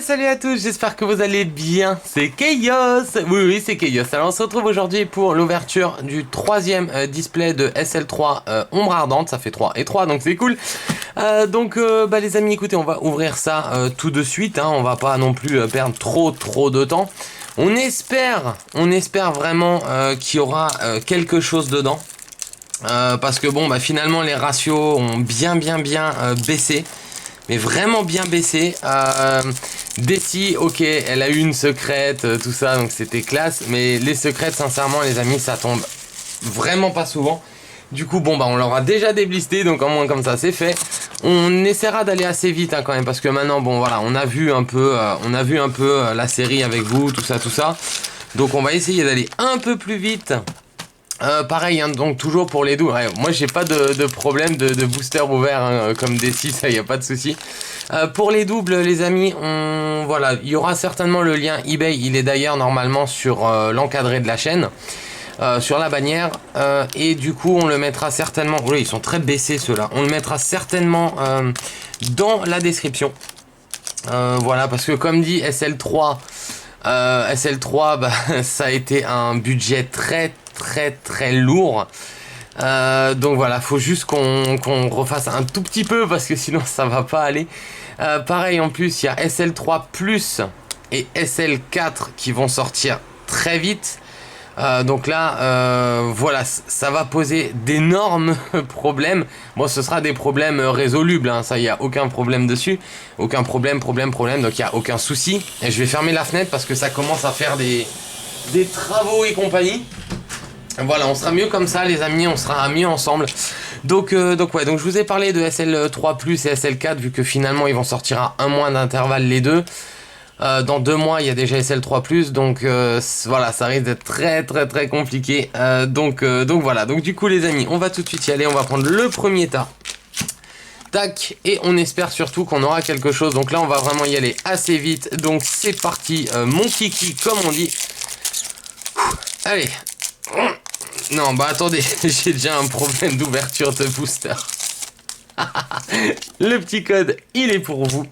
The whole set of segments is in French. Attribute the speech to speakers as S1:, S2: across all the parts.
S1: Salut à tous, j'espère que vous allez bien, c'est Chaos. Oui, c'est Chaos. Alors on se retrouve aujourd'hui pour l'ouverture du troisième display de SL3 Ombre Ardente. Ça fait 3 et 3, donc c'est cool. Les amis, écoutez, on va ouvrir ça tout de suite, hein. On va pas non plus perdre trop de temps. On espère vraiment qu'il y aura quelque chose dedans. Parce que bon, finalement les ratios ont bien baissé. Mais vraiment bien baissé. Desi, ok, elle a eu une secrète, tout ça, donc c'était classe. Mais les secrètes, sincèrement, les amis, ça tombe vraiment pas souvent. Du coup, bon, on l'aura déjà déblisté, donc au moins comme ça, c'est fait. On essaiera d'aller assez vite, hein, quand même, parce que maintenant, bon, voilà, on a vu un peu la série avec vous, tout ça. Donc, on va essayer d'aller un peu plus vite. Pareil, hein, donc toujours pour les doubles. Ouais, moi j'ai pas de problème de booster ouvert, hein, comme Desi, ça y a pas de souci. Pour les doubles, les amis, voilà, il y aura certainement le lien eBay. Il est d'ailleurs normalement sur l'encadré de la chaîne, sur la bannière, et du coup on le mettra certainement. Oui, ils sont très baissés ceux-là. On le mettra certainement dans la description. Voilà, parce que comme dit SL3, ça a été un budget très lourd. Donc voilà, faut juste qu'on refasse un tout petit peu parce que sinon ça va pas aller. Pareil, en plus il y a SL3 Plus et SL4 qui vont sortir très vite. Donc là, voilà, ça va poser d'énormes problèmes. Bon, ce sera des problèmes résolubles, hein, ça, il n'y a aucun problème dessus. Aucun problème, donc il n'y a aucun souci. Et je vais fermer la fenêtre parce que ça commence à faire des travaux et compagnie. Voilà, on sera mieux comme ça, les amis, on sera mieux ensemble. Donc je vous ai parlé de SL3 Plus et SL4, vu que finalement ils vont sortir à un mois d'intervalle les deux. Dans 2 mois, il y a déjà SL3 Plus, donc voilà, ça risque d'être très compliqué. Donc voilà, donc du coup les amis, on va tout de suite y aller, on va prendre le premier tas. Tac, et on espère surtout qu'on aura quelque chose. Donc là, on va vraiment y aller assez vite. Donc c'est parti, mon kiki, comme on dit. Allez. Non, attendez, j'ai déjà un problème d'ouverture de booster. Le petit code, il est pour vous.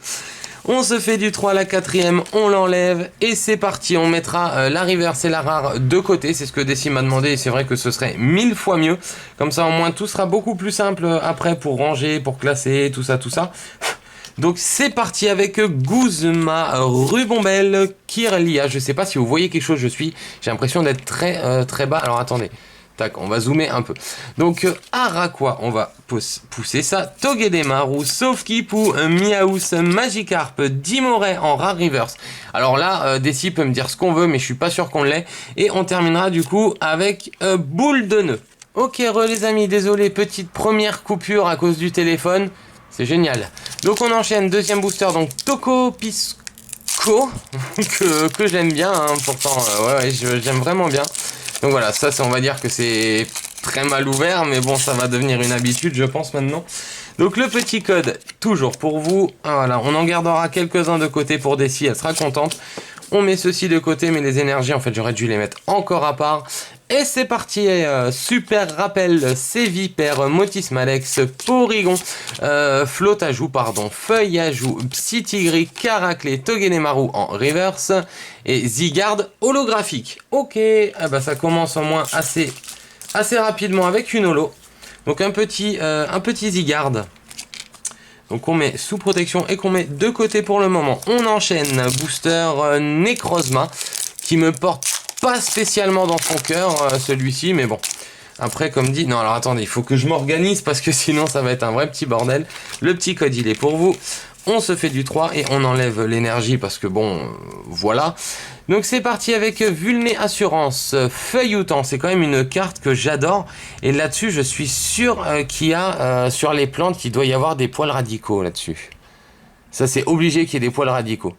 S1: On se fait du 3 à la 4ème, on l'enlève et c'est parti. On mettra la reverse et la rare de côté. C'est ce que Desi m'a demandé et c'est vrai que ce serait 1000 fois mieux. Comme ça, au moins, tout sera beaucoup plus simple après pour ranger, pour classer, tout ça. Donc c'est parti avec Guzma, Rubombelle, Kirlia. Je sais pas si vous voyez quelque chose, j'ai l'impression d'être très bas. Alors attendez, tac, on va zoomer un peu. Donc Araqua, on va pousser ça. Togedemaru, Saufkipu, Miaus, Magikarp, Dimoray en rare reverse. Alors là, Desi peut me dire ce qu'on veut, mais je suis pas sûr qu'on l'ait. Et on terminera du coup avec Boule de Nœud. Ok les amis, désolé, petite première coupure à cause du téléphone. C'est génial. Donc on enchaîne, deuxième booster, donc Toko Pisco, que j'aime bien, hein, pourtant, j'aime vraiment bien. Donc voilà, ça on va dire que c'est très mal ouvert, mais bon, ça va devenir une habitude, je pense, maintenant. Donc le petit code, toujours pour vous. Voilà, on en gardera quelques-uns de côté pour Desi, elle sera contente. On met ceci de côté, mais les énergies, en fait, j'aurais dû les mettre encore à part. Et c'est parti, super rappel, Sévipère, Motis Malex, Porygon, Flottajout, pardon, Feuillajout, Psytigris, Caraclé, Togedemaru en reverse et Zygarde holographique. Ok, ça commence au moins assez rapidement avec une holo. Donc un petit Zygarde. Donc on met sous protection et qu'on met de côté pour le moment. On enchaîne, booster Necrozma, qui me porte pas spécialement dans son cœur, celui-ci, mais bon. Après, comme dit, non, alors attendez, il faut que je m'organise parce que sinon ça va être un vrai petit bordel. Le petit code, il est pour vous. On se fait du 3 et on enlève l'énergie parce que bon, voilà. Donc c'est parti avec Vulné Assurance, Feuilloutant. C'est quand même une carte que j'adore. Et là-dessus, je suis sûr qu'il y a sur les plantes qu'il doit y avoir des poils radicaux là-dessus. Ça, c'est obligé qu'il y ait des poils radicaux.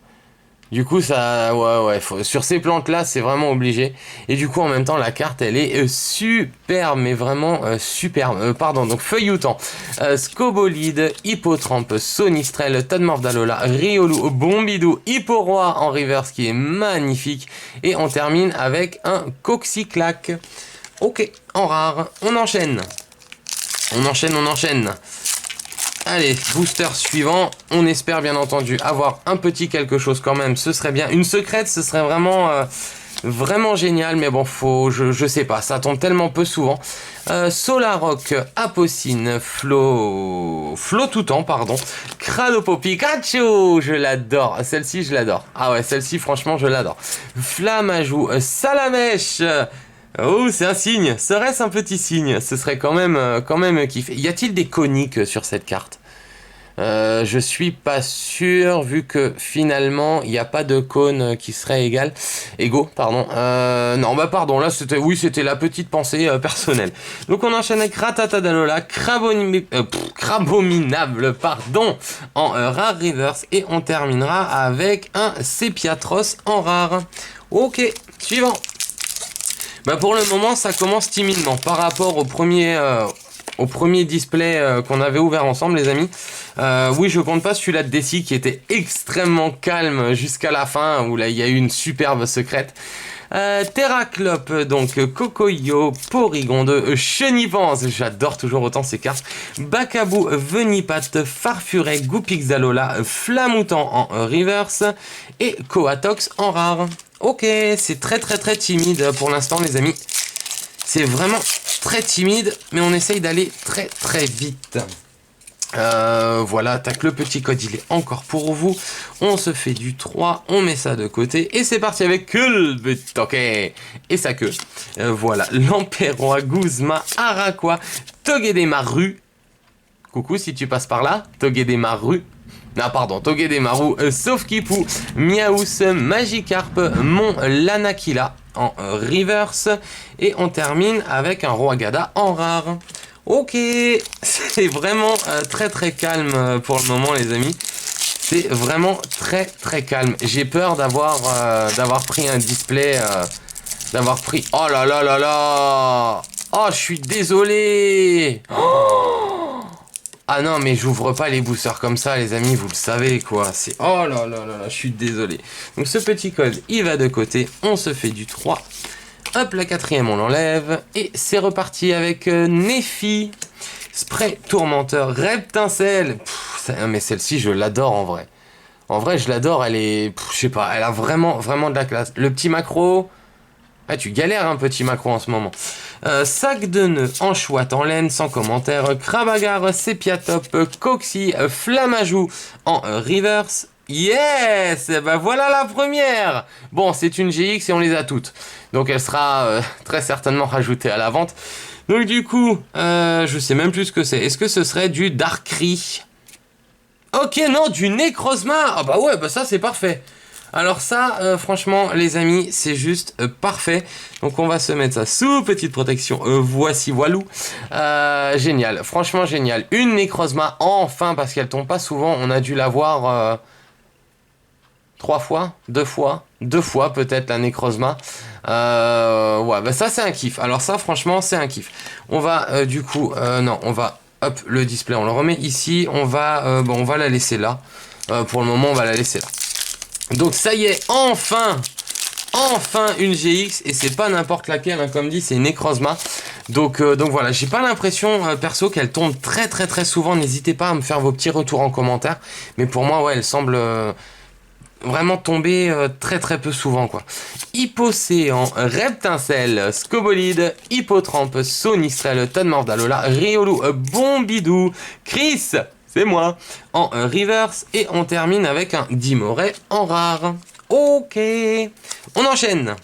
S1: Du coup, ça, ouais, sur ces plantes-là, c'est vraiment obligé. Et du coup, en même temps, la carte, elle est superbe, mais vraiment superbe. Pardon, donc feuilletant. Scobolide, Hippotrampe, Sonistrel, Tadmordalola, Riolu, Bombidou, Hipporoi en reverse qui est magnifique. Et on termine avec un Coxiclac. Ok, en rare, on enchaîne. On enchaîne. Allez, booster suivant. On espère bien entendu avoir un petit quelque chose quand même. Ce serait bien. Une secrète, ce serait vraiment, vraiment génial. Mais bon, je sais pas. Ça tombe tellement peu souvent. Solaroc, Apocine, Flottoutan, pardon. Cralopo Pikachu, je l'adore. Celle-ci, je l'adore. Ah ouais, celle-ci, franchement, je l'adore. Flammajou, Salamèche. Oh, c'est un signe. Serait-ce un petit signe? Ce serait quand même kiff. Y a-t-il des coniques sur cette carte? Je suis pas sûr, vu que finalement, il n'y a pas de cône qui serait égaux, pardon. Non, bah pardon, là, c'était la petite pensée personnelle. Donc, on enchaîne avec Ratatadalola, Crabominable, pardon, en rare reverse. Et on terminera avec un Sepiatros en rare. Ok, suivant. Bah pour le moment, ça commence timidement par rapport au premier display qu'on avait ouvert ensemble, les amis. Oui, je compte pas celui-là de Desi qui était extrêmement calme jusqu'à la fin, où là, il y a eu une superbe secrète. Terraclope, donc Cocoyo, Porygonde, Chenivance, j'adore toujours autant ces cartes. Bacabou, Venipat, Farfuret, Goupixalola, Flamoutant en reverse et Coatox en rare. Ok, c'est très timide pour l'instant, les amis. C'est vraiment très timide, mais on essaye d'aller très vite. Voilà, tac, le petit code, il est encore pour vous. On se fait du 3, on met ça de côté. Et c'est parti avec Kulbutok et sa queue. Voilà, Lamperois, Guzma, Araqua, Togedemaru. Coucou si tu passes par là, Togedemaru. Ah pardon, Togedemaru, Saufkipou, Miaous, Magikarp, Mon Lanakila en reverse. Et on termine avec un Roagada en rare. Ok, c'est vraiment très calme pour le moment, les amis. C'est vraiment très calme. J'ai peur d'avoir pris un display, Oh là là là là. Oh, je suis désolé. Oh, ah non, mais j'ouvre pas les boosters comme ça, les amis, vous le savez, quoi. C'est... Oh là là là là, je suis désolé. Donc ce petit code, il va de côté. On se fait du 3. Hop, la quatrième, on l'enlève. Et c'est reparti avec Nefi. Spray Tourmenteur, Reptincelle. Mais celle-ci, je l'adore en vrai. En vrai, je l'adore, elle est... je sais pas, elle a vraiment de la classe. Le petit macro... Ah, tu galères un petit macro en ce moment. Sac de nœuds en chouette en laine, sans commentaire. Krabagar, Sepiatop, Coxy, Flammajou en reverse. Yes! Bah voilà la première! Bon, c'est une GX et on les a toutes. Donc elle sera très certainement rajoutée à la vente. Donc du coup, je sais même plus ce que c'est. Est-ce que ce serait du Darkrai? Ok, non, du Necrozma! Ah bah ouais, bah ça c'est parfait. Alors ça, franchement, les amis, c'est juste parfait. Donc on va se mettre ça sous petite protection. Voici, voilou. Génial, franchement génial. Une Necrozma, enfin, parce qu'elle tombe pas souvent. On a dû l'avoir 3 fois, 2 fois, 2 fois peut-être la Necrozma. Ouais, bah ça c'est un kiff. Alors ça, franchement, c'est un kiff. On va du coup, non, on va, hop, le display, on le remet ici. On va, bon, on va la laisser là. Pour le moment, on va la laisser là. Donc ça y est, enfin une GX, et c'est pas n'importe laquelle, hein, comme dit, c'est une Necrozma. Donc voilà, j'ai pas l'impression, perso, qu'elle tombe très souvent. N'hésitez pas à me faire vos petits retours en commentaire. Mais pour moi, ouais, elle semble vraiment tomber très peu souvent, quoi. Hippocéan, Reptincelle, Scobolide, Hippotrampe, Sonistrel, Tadmordalola, Riolu, Bombidou, Chris, c'est moi, en reverse. Et on termine avec un Dimoré en rare. Ok, on enchaîne.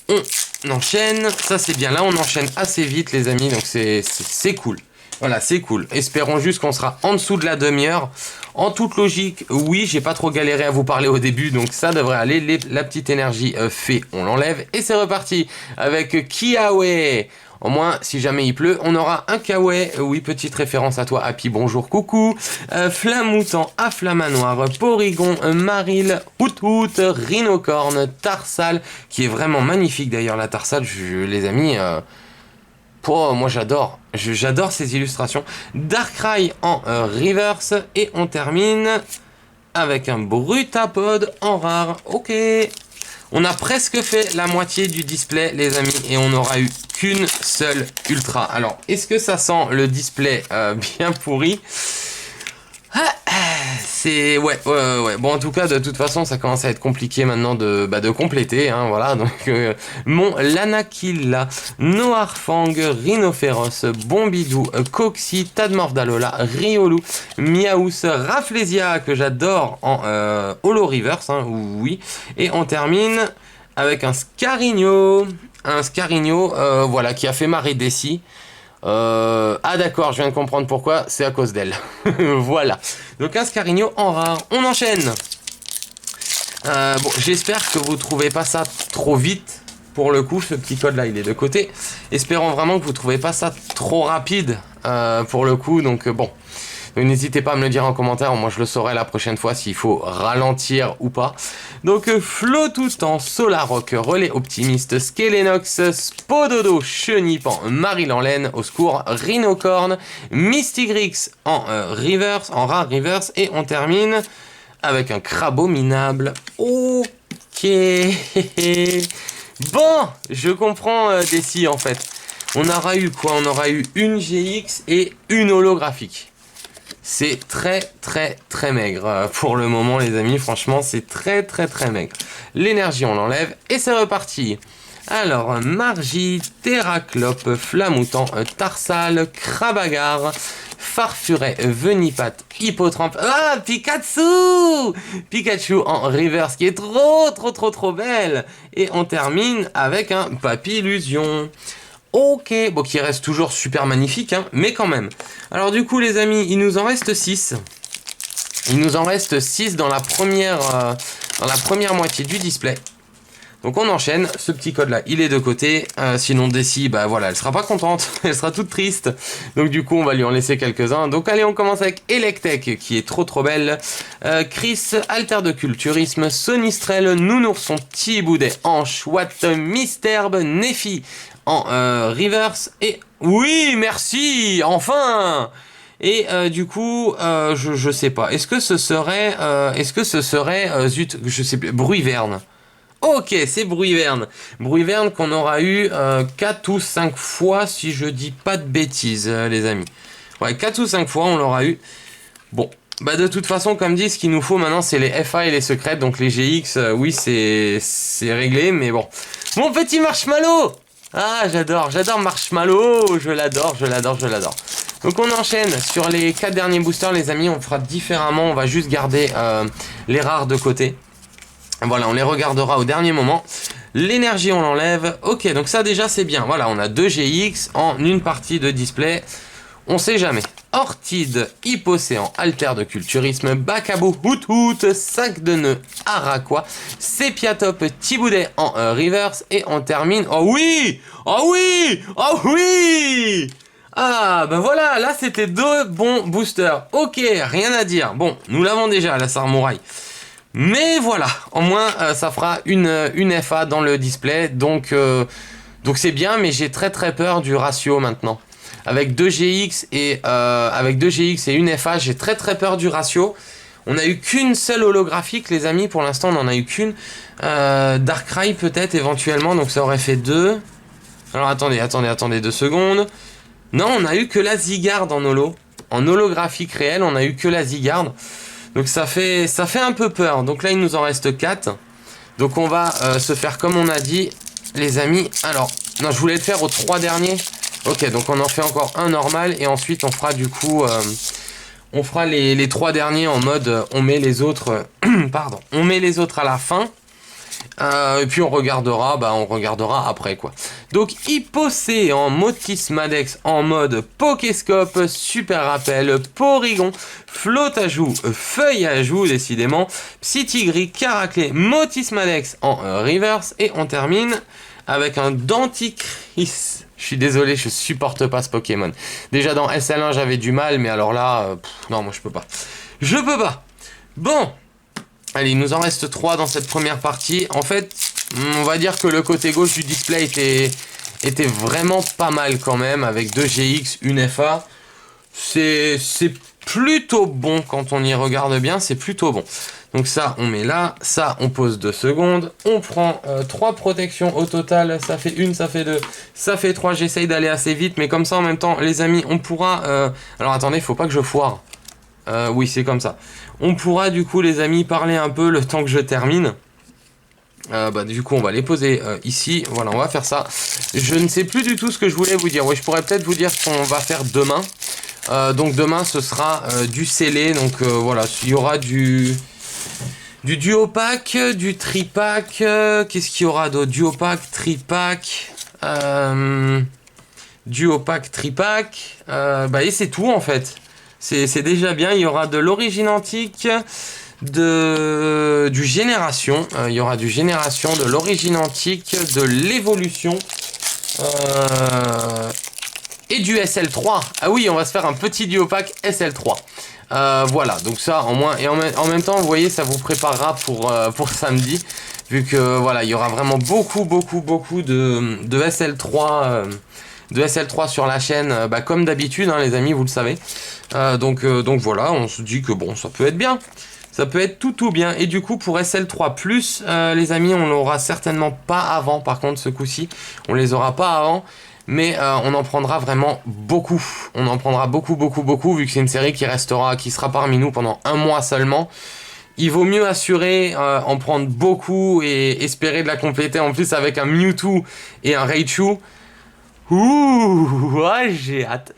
S1: On enchaîne, ça c'est bien. Là, on enchaîne assez vite, les amis, donc c'est cool. Voilà, c'est cool. Espérons juste qu'on sera en dessous de la demi-heure. En toute logique, oui, j'ai pas trop galéré à vous parler au début, donc ça devrait aller. La petite énergie fait, on l'enlève. Et c'est reparti avec Kiawe Au moins, si jamais il pleut, on aura un Kawaii. Oui, petite référence à toi, Happy, bonjour, coucou. Flamoutant, Afflamanoir, Porygon, Maril, Hoot, Rhinocorne, Tarsal, qui est vraiment magnifique d'ailleurs, la Tarsal, les amis. Moi j'adore ces illustrations. Darkrai en reverse, et on termine avec un Brutapod en rare. Ok. On a presque fait la moitié du display, les amis, et on n'aura eu qu'une seule ultra. Alors, est-ce que ça sent le display bien pourri? C'est... Ouais. Bon, en tout cas, de toute façon, ça commence à être compliqué maintenant de compléter, hein, voilà. Donc, mon Lanakila, Noirfang, Rhinophéros, Bombidou, Coxy, Tadmorphdalola, Riolu, Miaous, Rafflesia, que j'adore en Holo Reverse, hein, oui. Et on termine avec un Scarigno. Voilà, qui a fait marrer Desi. Ah d'accord, je viens de comprendre pourquoi, c'est à cause d'elle. Voilà. Donc un Scarigno en rare. On enchaîne. Bon, j'espère que vous trouvez pas ça trop vite. Pour le coup, ce petit code là, il est de côté. Espérons vraiment que vous trouvez pas ça trop rapide. Pour le coup, donc bon. Donc n'hésitez pas à me le dire en commentaire, moi je le saurai la prochaine fois s'il faut ralentir ou pas. Donc Flottoutan, Solarock, Relais Optimiste, Skelenox, Spododo, Chenipan, Maril en laine, au secours, Rhinocorne, Mystigrix en reverse, en rare reverse, et on termine avec un Crabominable. Ok. Bon, je comprends Desi en fait. On aura eu quoi? On aura eu une GX et une holographique. C'est très maigre pour le moment, les amis. Franchement, c'est très maigre. L'énergie, on l'enlève et c'est reparti. Alors, Margie, Terraclope, Flamoutant, Tarsal, Krabagar, Farfuret, Venipat, Hippotrampe. Ah, Pikachu! Pikachu en reverse qui est trop belle. Et on termine avec un Papillusion. Ok, bon, qui reste toujours super magnifique, hein, mais quand même. Alors du coup, les amis, il nous en reste 6. Il nous en reste 6 dans la première moitié du display. Donc on enchaîne. Ce petit code-là, il est de côté. Sinon, Desi, bah voilà, elle sera pas contente. Elle sera toute triste. Donc du coup, on va lui en laisser quelques-uns. Donc allez, on commence avec Electek, qui est trop belle. Chris, Alter de Culturisme, Sonistrel, Nounourson, Thiboudet, Hanche, Watt, Misterbe, Nefi en reverse. Et oui, merci, enfin. Et du coup, je sais pas. Est-ce que ce serait zut, je sais plus, Bruiverne. Ok, c'est Bruiverne. Bruiverne qu'on aura eu 4 ou 5 fois, si je dis pas de bêtises, les amis. Ouais, 4 ou 5 fois, on l'aura eu. Bon, bah de toute façon, comme dit, ce qu'il nous faut maintenant, c'est les FA et les secrètes. Donc les GX, oui, c'est réglé, mais bon. Mon petit marshmallow! Ah, j'adore Marshmallow, je l'adore. Donc on enchaîne sur les 4 derniers boosters, les amis. On fera différemment, on va juste garder les rares de côté. Voilà, on les regardera au dernier moment. L'énergie, on l'enlève. Ok, donc ça déjà c'est bien. Voilà, on a 2 GX en une partie de display. On sait jamais. Ortide, Hippocéan, Alter de Culturisme, Bacabou, Hoot, 5 de nœuds, Araqua, Sepiatop, Thiboudet en reverse, et on termine... Oh oui! Ah, ben voilà, là c'était 2 bons boosters. Ok, rien à dire. Bon, nous l'avons déjà, la Samouraï. Mais voilà, au moins ça fera une FA dans le display, donc c'est bien, mais j'ai très peur du ratio maintenant. Avec 2 GX et une FA, j'ai très peur du ratio. On n'a eu qu'une seule holographique, les amis, pour l'instant on n'en a eu qu'une. Darkrai peut-être éventuellement, donc ça aurait fait 2. Alors attendez 2 secondes. Non, on a eu que la Zygarde en holo. En holographique réelle, on a eu que la Zygarde. Donc ça fait un peu peur. Donc là, il nous en reste 4. Donc on va se faire comme on a dit, les amis. Alors, non, je voulais le faire aux 3 derniers. Ok, donc on en fait encore un normal. Et ensuite, on fera du coup... on fera les 3 derniers en mode... on met les autres... pardon. On met les autres à la fin. Et puis on regardera après quoi. Donc Hippocéan, Motismadex en mode Pokéscope, Super Rappel, Porygon, Flotte à joue, Feuille à joue décidément, Psytigris, Caraclé, Motismadex en reverse, et on termine avec un dentifrice. Je suis désolé, je supporte pas ce Pokémon. Déjà dans SL1 j'avais du mal, mais alors là, non moi je peux pas. Je peux pas. Bon, allez, il nous en reste 3 dans cette première partie. En fait, on va dire que le côté gauche du display était vraiment pas mal quand même, avec 2 GX, une FA. C'est plutôt bon quand on y regarde bien, c'est plutôt bon. Donc ça, on met là, ça, on pose 2 secondes. On prend 3 protections au total, ça fait 1, ça fait 2, ça fait 3. J'essaye d'aller assez vite, mais comme ça, en même temps, les amis, on pourra... Alors attendez, faut pas que je foire. Oui, c'est comme ça. On pourra, du coup, les amis, parler un peu le temps que je termine. Du coup on va les poser ici, voilà on va faire ça. Je ne sais plus du tout ce que je voulais vous dire. Oui, je pourrais peut-être vous dire ce qu'on va faire demain. Donc demain ce sera du scellé. Donc voilà, il y aura du duo-pack, du tri-pack. Qu'est-ce qu'il y aura d'autre? Duo-pack, tri-pack, duo-pack, tri-pack. Et c'est tout en fait. C'est déjà bien. Il y aura de l'origine antique, du génération, il y aura du génération, de l'origine antique, de l'évolution et du SL3. Ah oui, on va se faire un petit duo pack SL3. Voilà, donc ça en moins, et en même temps vous voyez, ça vous préparera pour samedi, vu que voilà, il y aura vraiment beaucoup de SL3 sur la chaîne, comme d'habitude hein, les amis, vous le savez. Donc voilà, on se dit que bon, ça peut être bien. Ça peut être tout bien. Et du coup, pour SL3+, les amis, on l'aura certainement pas avant. Par contre, ce coup-ci, on les aura pas avant. Mais on en prendra vraiment beaucoup. On en prendra beaucoup, vu que c'est une série qui sera parmi nous pendant 1 mois seulement. Il vaut mieux assurer, en prendre beaucoup et espérer de la compléter en plus avec un Mewtwo et un Raichu. Ouh, ouais, j'ai hâte.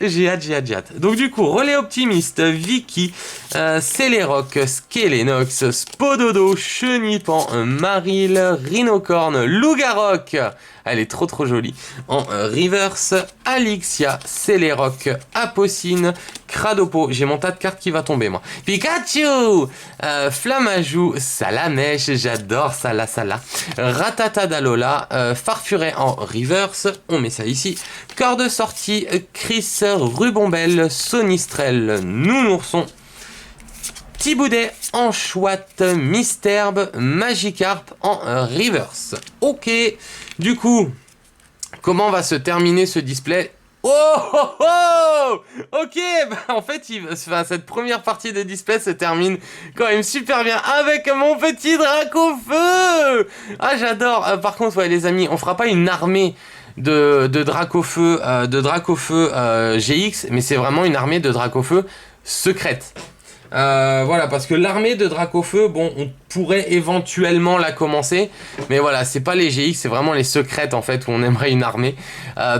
S1: Donc du coup, relais optimiste, Vicky, Celeroc, Skelenox, Spododo, Chenipan, Maril, Rhinocorn, Lougaroc. Elle est trop jolie. En reverse, Alixia, Celeroc, Apocine, Cradopo. J'ai mon tas de cartes qui va tomber, moi. Pikachu, Flamajou, Salamèche, j'adore Sala. Ratata d'Alola, Farfuret en reverse. On met ça ici. Corps de sortie, Chris, Rubombelle, Sonistrel, Nounourson, Thiboudet en chouette, Misterbe, Magikarp en reverse. Ok, du coup, comment va se terminer ce display? Ok, en fait, cette première partie de display se termine quand même super bien avec mon petit Dracofeu. Ah, j'adore. Par contre, ouais, les amis, on fera pas une armée de Dracofeu GX, mais c'est vraiment une armée de Dracofeu secrète. Voilà, parce que l'armée de Dracofeu, bon, on pourrait éventuellement la commencer, mais voilà, c'est pas les GX, c'est vraiment les secrètes en fait où on aimerait une armée.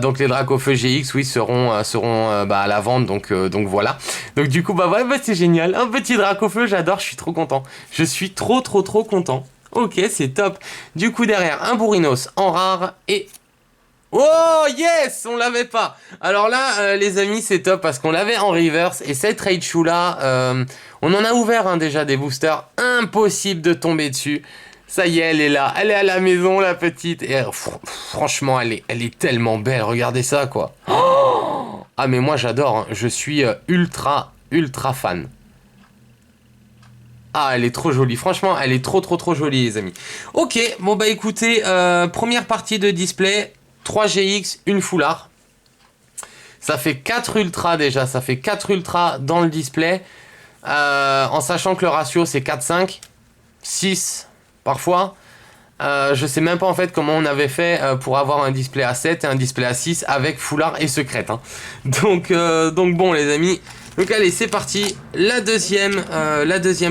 S1: Donc les Dracofeu GX, oui, seront à la vente, donc voilà. Donc du coup, c'est génial, un petit Dracofeu, j'adore, je suis trop content. Je suis trop content. Ok, c'est top. Du coup, derrière, un Bourrinos en rare et... Oh yes, on l'avait pas. Alors là, les amis, c'est top parce qu'on l'avait en reverse et cette Raichu là, on en a ouvert déjà des boosters, impossible de tomber dessus. Ça y est, elle est là, elle est à la maison la petite. Et franchement, elle est tellement belle. Regardez ça quoi. Oh, ah mais moi j'adore, hein. Je suis ultra fan. Ah, elle est trop jolie. Franchement, elle est trop jolie les amis. Ok, bon écoutez, première partie de display. 3 GX, une foulard. Ça fait 4 ultras déjà. Ça fait 4 ultras dans le display. En sachant que le ratio c'est 4-5. 6 parfois. Je sais même pas en fait comment on avait fait pour avoir un display à 7 et un display à 6 avec foulard et secrète. Hein. Donc bon les amis. Donc allez, c'est parti, la deuxième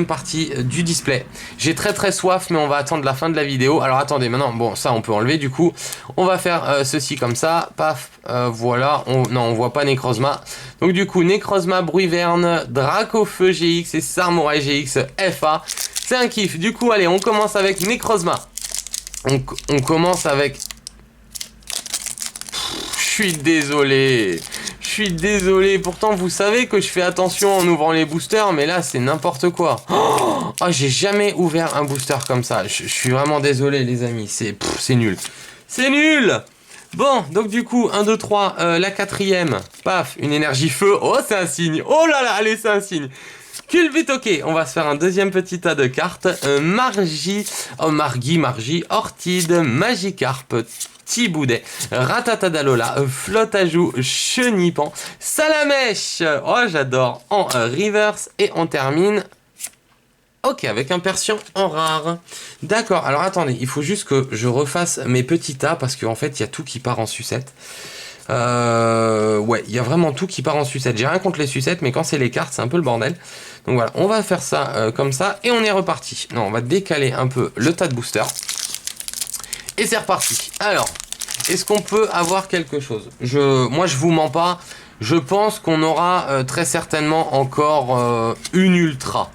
S1: partie du display. J'ai très soif, mais on va attendre la fin de la vidéo. Alors attendez, maintenant, bon, ça on peut enlever du coup. On va faire ceci comme ça, paf, voilà. Non, on voit pas Necrozma. Donc du coup, Necrozma, Bruiverne, Dracofeu GX et Samouraï GX FA. C'est un kiff. Du coup, allez, on commence avec Necrozma. On commence avec... Je suis désolé, pourtant vous savez que je fais attention en ouvrant les boosters, mais là c'est n'importe quoi. Oh, j'ai jamais ouvert un booster comme ça. Je suis vraiment désolé les amis, c'est nul. C'est nul. Bon, donc du coup, 1, 2, 3, la quatrième, paf, une énergie feu. Oh, c'est un signe. Oh là là, allez, c'est un signe. Culbute, ok, on va se faire un deuxième petit tas de cartes. Margie, Ortide, Magikarp, Thiboudet, Ratatadalola, Flotajou, Chenipan, Salamèche. Oh, j'adore. En reverse et on termine. Ok, avec un Persian en rare. D'accord, alors attendez, il faut juste que je refasse mes petits tas parce qu'en fait, il y a tout qui part en sucette. Ouais, il y a vraiment tout qui part en sucette. J'ai rien contre les sucettes, mais quand c'est les cartes, c'est un peu le bordel. Donc voilà, on va faire ça comme ça et on est reparti. Non, on va décaler un peu le tas de boosters. Et c'est reparti. Alors, est-ce qu'on peut avoir quelque chose? Moi, je vous mens pas. Je pense qu'on aura très certainement encore une ultra.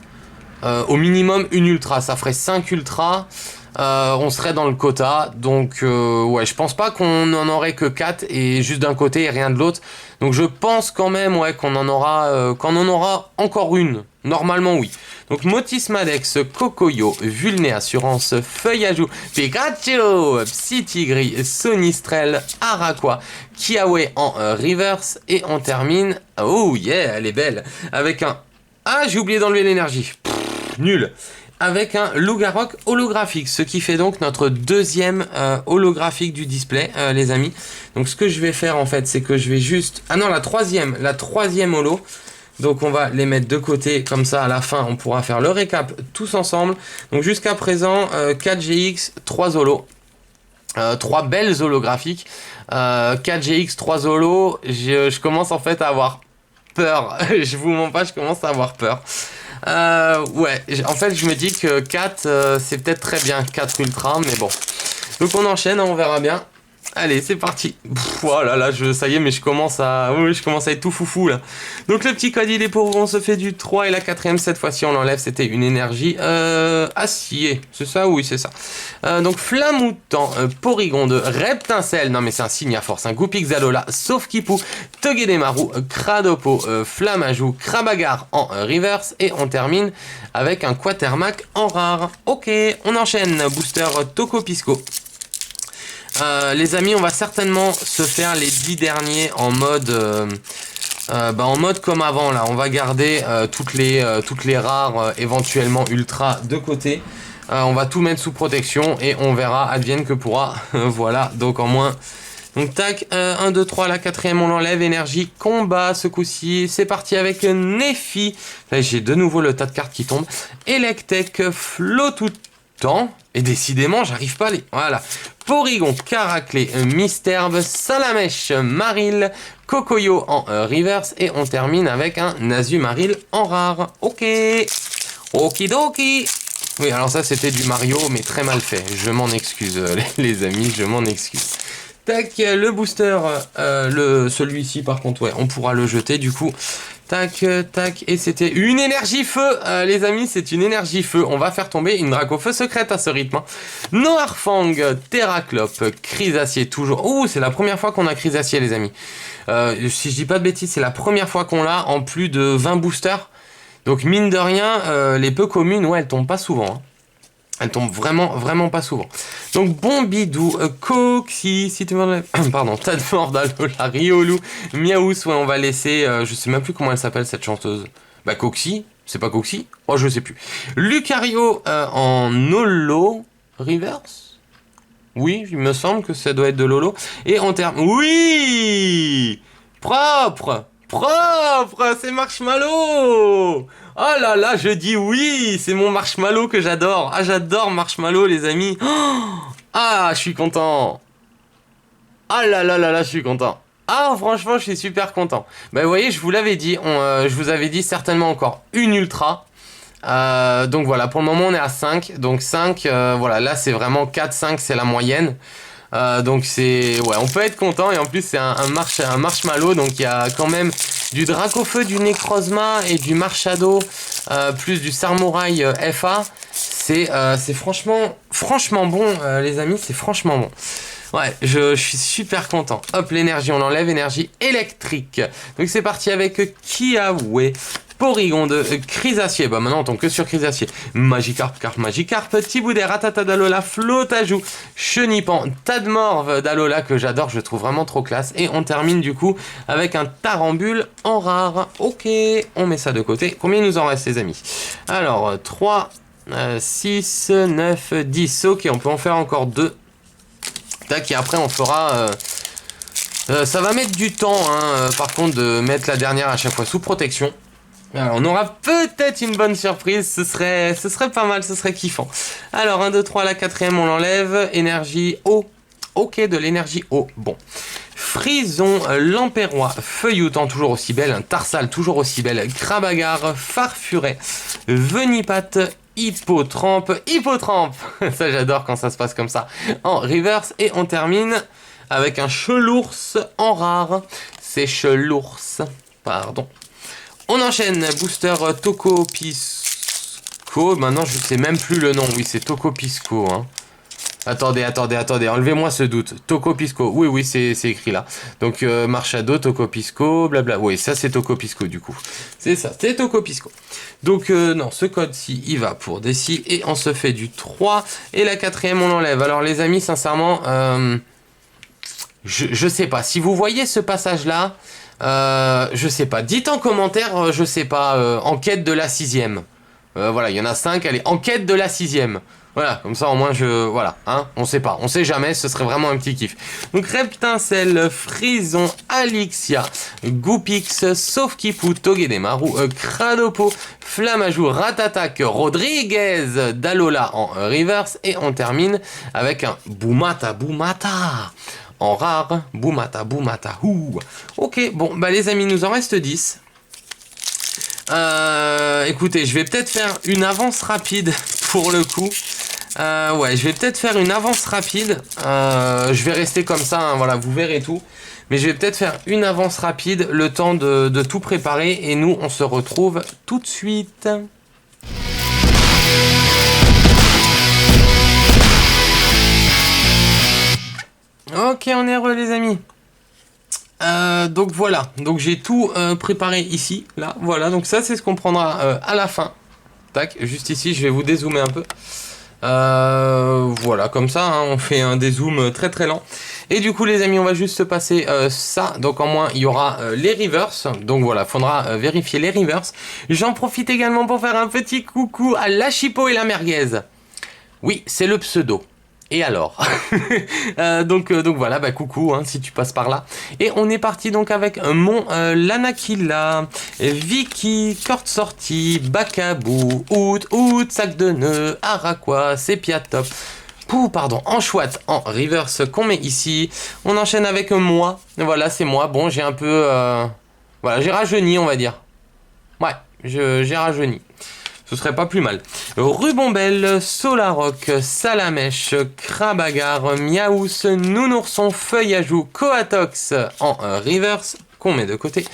S1: Au minimum une ultra, ça ferait 5 ultras, on serait dans le quota, donc ouais, je pense pas qu'on en aurait que 4 et juste d'un côté et rien de l'autre, donc je pense quand même ouais, qu'on en aura encore une, normalement oui. Donc Motis Madex, Kokoyo, Vulné Assurance, Feuille à Joue, Pikachu, Psytigris, Sonistrel, Araqua, Kiawe en reverse et on termine, oh yeah, elle est belle, avec un... Ah, j'ai oublié d'enlever l'énergie. Nul. Avec un Lougarok holographique, ce qui fait donc notre deuxième holographique du display, les amis. Donc ce que je vais faire en fait, c'est que je vais juste... Ah non, la troisième holo. Donc on va les mettre de côté, comme ça à la fin on pourra faire le récap tous ensemble. Donc jusqu'à présent, 4GX, 3 holos. 3 belles holographiques. 4GX, 3 holos. Je commence en fait à avoir peur. Je vous mens pas, je commence à avoir peur. Ouais, en fait je me dis que 4 c'est peut-être très bien, 4 ultra, mais bon. Donc on enchaîne, on verra bien. Allez, c'est parti. Oh là là, ça y est, mais je commence à être tout foufou là. Donc le petit code il est pour vous, on se fait du 3 et la quatrième cette fois-ci on l'enlève, c'était une énergie acier. C'est ça? Oui, c'est ça. Donc Flamoutant, Porygonde, Reptincelle, non mais c'est un signe à force, un Goupixalola, Sauf-Kipou, Togedemaru, Cradopo, Flamajou, Krabagar en reverse et on termine avec un Quatermac en rare. Ok, on enchaîne, booster Tokopisco. Les amis, on va certainement se faire les 10 derniers en mode comme avant là. On va garder toutes les rares éventuellement ultra de côté. On va tout mettre sous protection et on verra advienne que pourra. Voilà, donc en moins. Donc tac, 1, 2, 3, la quatrième on l'enlève, énergie, combat ce coup-ci, c'est parti avec Nefi, j'ai de nouveau le tas de cartes qui tombent, Electek, Flottoutant, et décidément j'arrive pas à les... Voilà, Porygon, Caraclé, Misterbe, Salamèche, Maril, Kokoyo en reverse, et on termine avec un Nazumaril en rare, ok, okidoki. Oui, alors ça c'était du Mario, mais très mal fait, je m'en excuse les amis, je m'en excuse. Tac, le booster, celui-ci par contre, ouais, on pourra le jeter du coup. Tac, tac, et c'était une énergie feu, les amis, c'est une énergie feu. On va faire tomber une Dracofeu secrète à ce rythme. Hein. Noirfang, Terraclope, Chrysacier, toujours. Ouh, c'est la première fois qu'on a Chrysacier, les amis. Si je dis pas de bêtises, c'est la première fois qu'on l'a en plus de 20 boosters. Donc mine de rien, les peu communes, ouais, elles tombent pas souvent. Hein. Elle tombe vraiment pas souvent. Donc Bombidou, Coxy, si tu veux... Pardon, Tadmordalola, Riolu, Miaous, ouais, on va laisser... je sais même plus comment elle s'appelle cette chanteuse. Bah Coxy, c'est pas Coxy? Oh, je sais plus. Lucario en Holo Reverse. Oui, il me semble que ça doit être de Lolo. Et en termes... Oui, propre, c'est Marshmallow. Oh là là, je dis oui, c'est mon Marshmallow que j'adore. Ah, j'adore Marshmallow, les amis. Oh, ah, je suis content. Ah là là là là, je suis content. Ah, franchement, je suis super content. Bah, vous voyez, je vous l'avais dit, je vous avais dit certainement encore une ultra. Donc voilà, pour le moment, on est à 5. Donc 5, voilà, là, c'est vraiment 4, 5, c'est la moyenne. Donc c'est... Ouais, on peut être content et en plus c'est un Marshmallow, donc il y a quand même du Dracofeu, du Necrozma et du Marshado, plus du Samouraï FA. C'est franchement bon, les amis, c'est franchement bon. Ouais, je suis super content. Hop, l'énergie, on l'enlève, énergie électrique. Donc c'est parti avec Kiawe, Porygon de Chrysacier, bah maintenant on tombe que sur Chrysacier. Magikarp, Carpe, Magikarp, Tiboudet, Ratata d'Alola, Flotajou, Chenipan, Tadmorve d'Alola que j'adore, je trouve vraiment trop classe. Et on termine du coup avec un Tarambule en rare. Ok, on met ça de côté. Combien il nous en reste les amis? Alors 3, 6, 9, 10. Ok, on peut en faire encore 2. Tac, et après on fera... ça va mettre du temps, hein, par contre, de mettre la dernière à chaque fois sous protection. Alors, on aura peut-être une bonne surprise, ce serait pas mal, ce serait kiffant. Alors, 1, 2, 3, la quatrième, on l'enlève. Énergie eau. Ok, de l'énergie eau. Bon. Frison, Lampérois, Feuilloutant, toujours aussi belle. Tarsal, toujours aussi belle. Crabagar, Farfuret, Venipat, Hippotrampe. Ça, j'adore quand ça se passe comme ça. En reverse, et on termine avec un Chelours en rare. C'est Chelours, pardon. On enchaîne, booster Tokopisco. Maintenant, je sais même plus le nom. Oui, c'est Tokopisco. Hein. Attendez. Enlevez-moi ce doute. Tokopisco. Oui, c'est écrit là. Donc, Marchado, Tokopisco, blabla. Oui, ça, c'est Tokopisco, du coup. C'est ça, c'est Tokopisco. Donc, non, ce code-ci, il va pour des si. Et on se fait du 3. Et la quatrième, on l'enlève. Alors, les amis, sincèrement, je sais pas. Si vous voyez ce passage-là... je sais pas. Dites en commentaire, je sais pas, en quête de la 6ème. Voilà, il y en a 5, elle est en quête de la 6ème. Voilà, comme ça au moins voilà, hein, on sait pas, on sait jamais, ce serait vraiment un petit kiff. Donc Reptincelle, Frison, Alixia, Goupix, Saufkipou, Togedemaru, Cradopo, Flamajou, Ratatak, Rodriguez, Dalola en reverse. Et on termine avec un Boumata. En rare, Boumata, ouh. Ok, bon, bah les amis, nous en reste 10. Écoutez, je vais peut-être faire une avance rapide pour le coup. Ouais, je vais peut-être faire une avance rapide. Je vais rester comme ça, hein, voilà, vous verrez tout. Mais je vais peut-être faire une avance rapide, le temps de tout préparer. Et nous, on se retrouve tout de suite. Ok, on est heureux les amis. Donc voilà, donc j'ai tout préparé ici, là, voilà, donc ça c'est ce qu'on prendra à la fin. Tac, juste ici, je vais vous dézoomer un peu. Voilà, comme ça, hein, on fait un dézoom très très lent. Et du coup les amis, on va juste se passer ça, donc en moins il y aura les reverse. Donc voilà, faudra vérifier les reverse. J'en profite également pour faire un petit coucou à la Chippo et la Merguez. Oui, c'est le pseudo. Et alors donc voilà, bah coucou hein, si tu passes par là. Et on est parti donc avec mon Lanakila, Vicky, Corde Sortie, Bakabou, Out, Sac de Nœuds, Araqua, Sepiatop, Anchouette en reverse qu'on met ici. On enchaîne avec moi, voilà c'est moi, bon j'ai un peu, voilà j'ai rajeuni on va dire. Ouais, j'ai rajeuni. Ce serait pas plus mal. Rubombelle, Solaroc, Salamèche, Crabagar, Miaous, Nounourson, Feuillajou, Coatox en reverse, qu'on met de côté.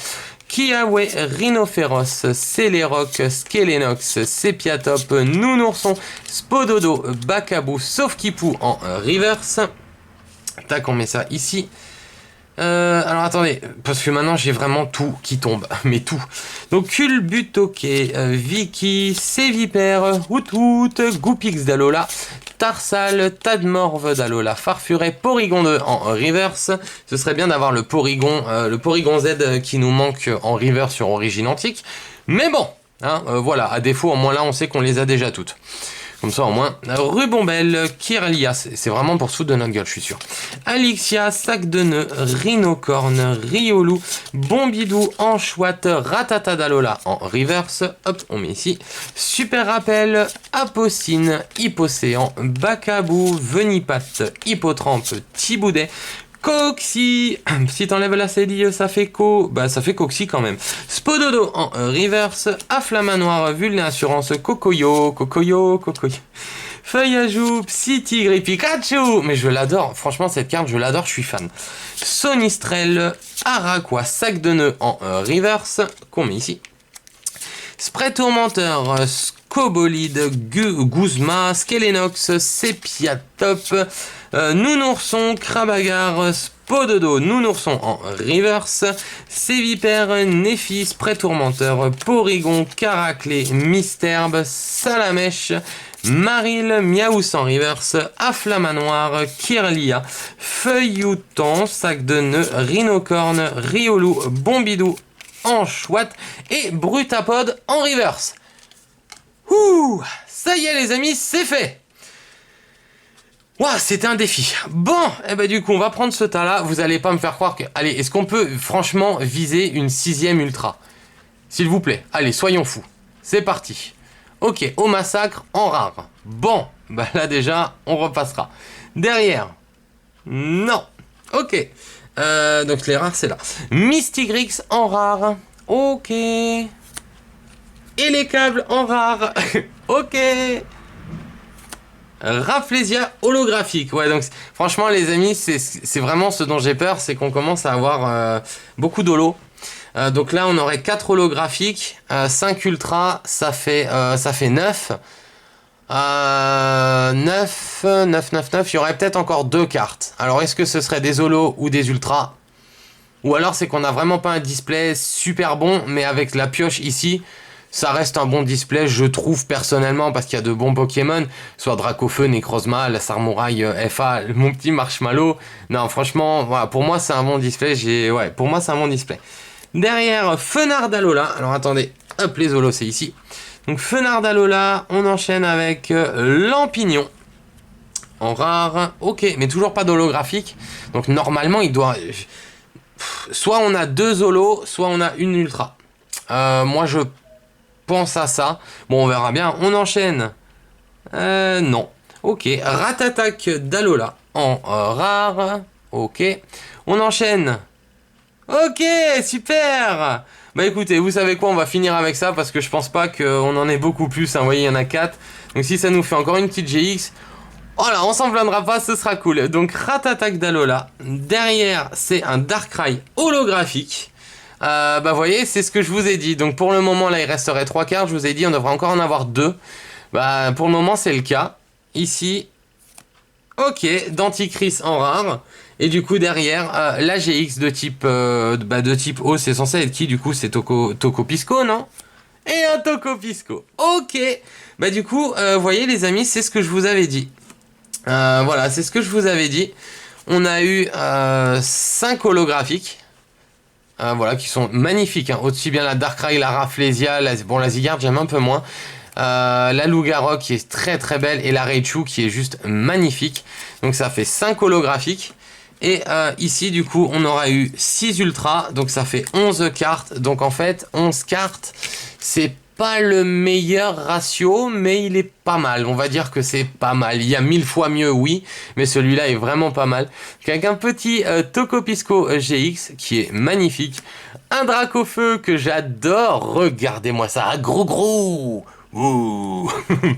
S1: Kiawe, Rhinophéros, Céléroc, Skelenox, Sepiatop, Nounourson, Spododo, Bakabou, Saufkipou en reverse. Tac, on met ça ici. Alors attendez, parce que maintenant j'ai vraiment tout qui tombe, mais tout. Donc Culbutoke, Vicky, Sévipère, Hout, Goupix d'Alola, Tarsal, Tadmorve d'Alola, Farfuret, Porygon 2 en reverse. Ce serait bien d'avoir le Porygon Z qui nous manque en reverse sur Origine Antique. Mais bon, hein, voilà, à défaut, au moins là on sait qu'on les a déjà toutes. Comme ça, au moins, Rubombelle, Kirlia, c'est vraiment pour se foutre de notre gueule, je suis sûr. Alixia, Sac de Nœuds, Rhinocorne, Riolou, Bombidou, Anchouette, Ratata d'Alola en reverse. Hop, on met ici. Super Rappel, Apocine, Hippocéan, Bakabou, Venipat, Hippotrampe, Tiboudet, Coxy, si t'enlèves la cédille, ça fait ça fait Coxy quand même. Spododo en reverse, Afflamanoir, Vulné Assurance, Kokoyo. Feuillajou, Psytigre, Pikachu. Mais je l'adore, franchement cette carte je l'adore, je suis fan. Sonistrel, Araqua, Sac de Nœuds en reverse, qu'on met ici. Spray Tourmenteur, Cobolide, Guzma, Skelenox, Sepia Top, Nounourson, Krabagar, Spododo, Nounourson en reverse, Sévipère, Néphis, Prétourmenteur, Porygon, Caraclé, Misterbe, Salamèche, Maril, Miaous en reverse, Afflamanoir, Kirlia, Feuillouton, Sac de Nœud, Rhinocorne, Riolou, Bombidou en chouette et Brutapod en reverse. Ouh, ça y est les amis, c'est fait. Ouah, c'était un défi. Bon, et bah du coup, on va prendre ce tas-là. Vous allez pas me faire croire que... Allez, est-ce qu'on peut franchement viser une 6ème ultra? S'il vous plaît, allez, soyons fous. C'est parti. Ok, au massacre, en rare. Bon, bah là déjà, on repassera. Derrière, non. Ok, donc les rares, c'est là. Mystigrix en rare. Ok. Et les câbles en rare. Ok. Rafflesia holographique. Ouais, donc franchement, les amis, c'est vraiment ce dont j'ai peur, c'est qu'on commence à avoir beaucoup d'holo. Donc là, on aurait 4 holographiques, 5 ultra, ça fait 9. 9, 9, 9, 9. Il y aurait peut-être encore 2 cartes. Alors, est-ce que ce serait des holos ou des ultras? Ou alors, c'est qu'on n'a vraiment pas un display super bon, mais avec la pioche ici, ça reste un bon display, je trouve personnellement, parce qu'il y a de bons Pokémon, soit Dracofeu, Necrozma, la Sarmouraï FA, mon petit Marshmallow. Non, franchement, voilà, pour moi, c'est un bon display. Ouais, pour moi, c'est un bon display. Derrière, Fenard d'Alola. Alors, attendez, hop, les holos, c'est ici. Donc, Fenard d'Alola, on enchaîne avec Lampignon. En rare, ok, mais toujours pas d'holographique. Donc, normalement, il doit... Soit on a 2 holos, soit on a une ultra. Moi, je pense à ça. Bon, on verra bien. On enchaîne. Non. Ok. Ratatac d'Alola en rare. Ok. On enchaîne. Ok, super. Bah écoutez, vous savez quoi, on va finir avec ça parce que je pense pas qu'on en ait beaucoup plus. Hein. Vous voyez, il y en a 4. Donc si ça nous fait encore une petite GX, voilà, on s'en plaindra pas, ce sera cool. Donc Ratatac d'Alola. Derrière, c'est un Darkrai holographique. Bah vous voyez, c'est ce que je vous ai dit. Donc pour le moment, là, il resterait 3 cartes. Je vous ai dit, on devrait encore en avoir 2. Bah pour le moment, c'est le cas. Ici, ok, Denticris en rare. Et du coup, derrière, la GX de type O, c'est censé être qui? Du coup, c'est Tocopisco, non? Et un Tocopisco. Ok. Bah du coup, vous voyez les amis, c'est ce que je vous avais dit. Voilà, c'est ce que je vous avais dit. On a eu 5 holographiques. Voilà, qui sont magnifiques. Hein. Aussi bien la Darkrai, la Rafflesia, la Zygarde, j'aime un peu moins. La Lugarok qui est très très belle et la Raichu qui est juste magnifique. Donc ça fait 5 holographiques. Et ici du coup on aura eu 6 ultras. Donc ça fait 11 cartes. Donc en fait 11 cartes, c'est pas le meilleur ratio, mais il est pas mal. On va dire que c'est pas mal. Il y a 1000 fois mieux, oui, mais celui-là est vraiment pas mal. Avec un petit Tocopisco GX qui est magnifique. Un Dracofeu que j'adore. Regardez-moi ça, gros. Ouh,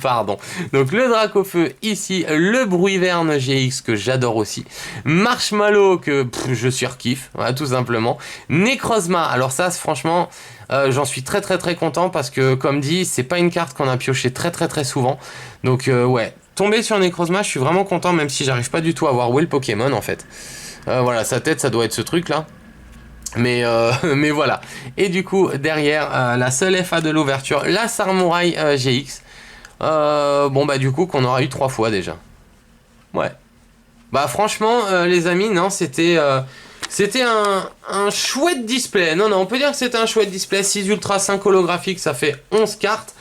S1: pardon. Donc le Dracofeu ici, le Bruiverne GX que j'adore aussi. Marshmallow que je surkiffe, voilà, tout simplement. Necrozma, alors ça franchement... j'en suis très content parce que comme dit c'est pas une carte qu'on a pioché très souvent, donc ouais, tomber sur Necrozma je suis vraiment content même si j'arrive pas du tout à voir où est le Pokémon en fait. Voilà, sa tête ça doit être ce truc là, mais voilà. Et du coup derrière la seule FA de l'ouverture, la Sarmouraï GX, bon bah du coup qu'on aura eu 3 fois déjà. Ouais, bah franchement les amis, non c'était un chouette display. Non, on peut dire que c'était un chouette display. 6 ultra, 5 holographiques, ça fait 11 cartes.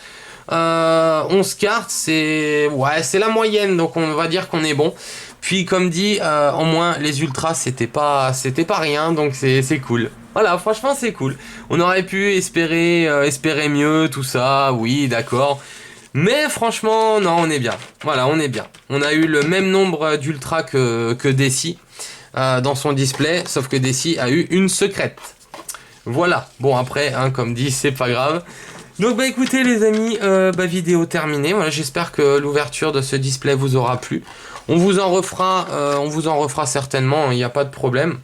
S1: 11 cartes, c'est la moyenne, donc on va dire qu'on est bon. Puis comme dit, en moins les ultras, c'était pas rien, donc c'est cool. Voilà, franchement c'est cool. On aurait pu espérer mieux, tout ça, oui, d'accord. Mais franchement, non, on est bien. Voilà, on est bien. On a eu le même nombre d'ultras que Desi. Dans son display, sauf que Desi a eu une secrète. Voilà, bon après, hein, comme dit, c'est pas grave. Donc bah écoutez les amis, vidéo terminée. Voilà, j'espère que l'ouverture de ce display vous aura plu. On vous en refera certainement, il n'y a pas de problème.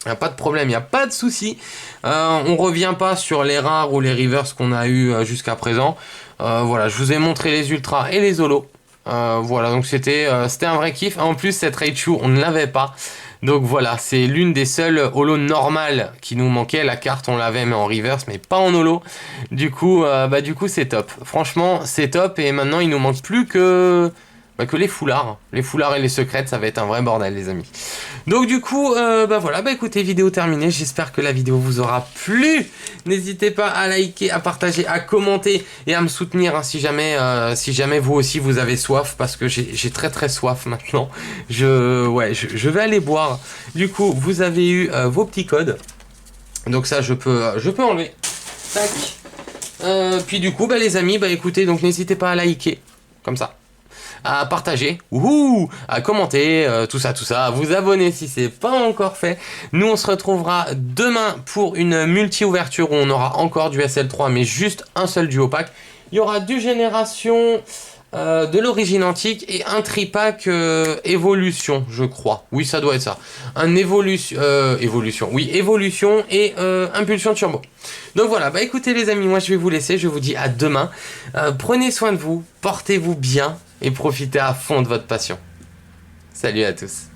S1: Il n'y a pas de problème, il n'y a pas de souci. On revient pas sur les rares ou les reverse qu'on a eu jusqu'à présent. Voilà, je vous ai montré les ultras et les holos. Voilà, donc c'était un vrai kiff. En plus, cette Raichu, on ne l'avait pas. Donc voilà, c'est l'une des seules holos normales qui nous manquait. La carte, on l'avait, mais en reverse, mais pas en holo. Du coup, c'est top. Franchement, c'est top. Et maintenant, il nous manque plus que les foulards. Les foulards et les secrètes, ça va être un vrai bordel, les amis. Donc du coup, voilà, écoutez, vidéo terminée. J'espère que la vidéo vous aura plu. N'hésitez pas à liker, à partager, à commenter et à me soutenir, hein, si jamais vous aussi vous avez soif, parce que j'ai très soif maintenant. Je vais aller boire. Du coup, vous avez eu vos petits codes. Donc ça, je peux enlever. Tac. Puis du coup, les amis, écoutez, donc n'hésitez pas à liker, comme ça, à partager, à commenter, tout ça, à vous abonner si c'est pas encore fait. Nous, on se retrouvera demain pour une multi-ouverture où on aura encore du SL3, mais juste un seul duo pack. Il y aura du Génération, de l'origine antique et un tripack évolution, je crois. Oui, ça doit être ça. Un évolution et impulsion turbo. Donc voilà, écoutez les amis, moi je vais vous laisser, je vous dis à demain. Prenez soin de vous, portez-vous bien et profitez à fond de votre passion. Salut à tous.